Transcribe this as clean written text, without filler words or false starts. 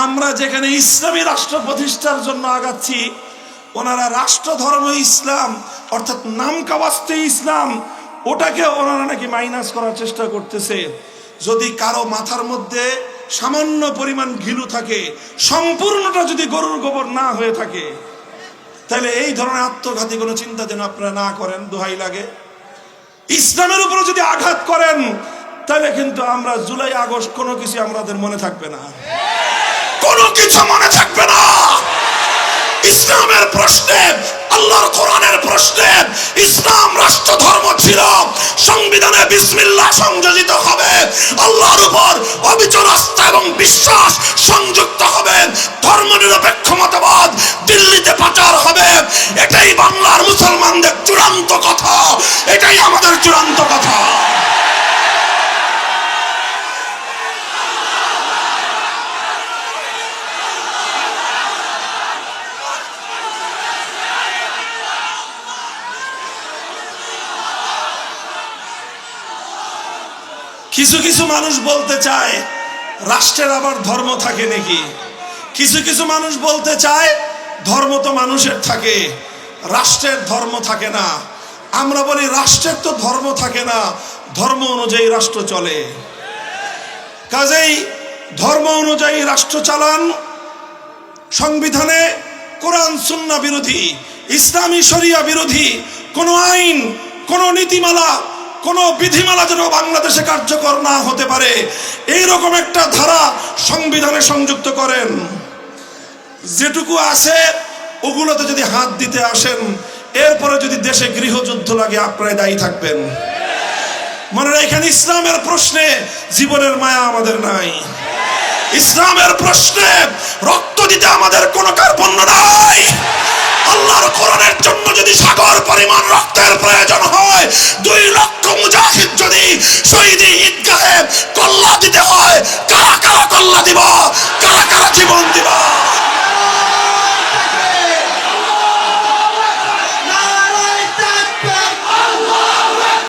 আমরা যেখানে ইসলামী রাষ্ট্র প্রতিষ্ঠার জন্য আগাচ্ছি, ওনারা রাষ্ট্র ধর্ম ইসলাম অর্থাৎ নামকাওয়াস্তে ইসলাম, ওটাকে ওনারা নাকি মাইনাস করার চেষ্টা করতেছে। যদি কারো মাথার মধ্যে সামান্য পরিমাণ ঘিলু থাকে, সম্পূর্ণটা যদি গরুর গোবর না হয়ে থাকে, তাহলে এই ধরনের আত্মঘাতী কোনো চিন্তা যেন আপনারা না করেন, দোহাই লাগে। ইসলামের উপরে যদি আঘাত করেন, তাহলে কিন্তু আমরা জুলাই আগস্ট কোনো কিছু আমাদের মনে থাকবে না, কোনো কিছু মনে থাকবে না। ইসলামের প্রশ্নে, আল্লাহর কোরআনের প্রশ্নে ইসলাম রাষ্ট্র ধর্ম ছিল, সংবিধানে বিসমিল্লাহ সংযোজিত হবে, আল্লাহর উপর অবিচল আস্থা এবং বিশ্বাস সংযুক্ত হবে, ধর্মনিরপেক্ষ মতবাদ দিল্লিতে প্রচার হবে। এটাই বাংলার মুসলমানদের চূড়ান্ত কথা, এটাই আমাদের চূড়ান্ত কথা। কিছু কিছু মানুষ বলতে চায় রাষ্ট্রের আবার ধর্ম থাকে নাকি। কিছু কিছু মানুষ বলতে চায় ধর্ম তো মানুষের থাকে, রাষ্ট্রের ধর্ম থাকে না। আমরা বলি রাষ্ট্রের তো ধর্ম থাকে না, ধর্ম অনুযায়ী রাষ্ট্র চলে। কাজেই ধর্ম অনুযায়ী রাষ্ট্র চালান। সংবিধানে কোরআন সুন্নাহ বিরোধী, ইসলামী শরিয়া বিরোধী কোনো আইন, কোনো নীতিমালা, কোনো বিধিমালা যেন বাংলাদেশে কার্যকর না হতে পারে, এইরকম একটা ধারা সংবিধানে সংযুক্ত করেন। যেটুকু আছে ওগুলোতে যদি হাত দিতে আসেন, এরপরে যদি দেশে গৃহযুদ্ধ লাগে, আপনারাই দায়ী থাকবেন। মনে রাখেন, ইসলামের প্রশ্নে জীবনের মায়া আমাদের নাই। ইসলামের প্রশ্নে রক্ত দিতে আমাদের কোনো কার্পণ্য নাই। আল্লাহর কোরআনের জন্য যদি সাগর পরিমাণ রক্তের প্রয়োজন হয়, 2 লক্ষ মুজাহিদ যদি শহীদি ঈদগাহে কল্লা দিতে হয়, কারা কারা কল্লা দিব, কারা কারা জীবন দিব?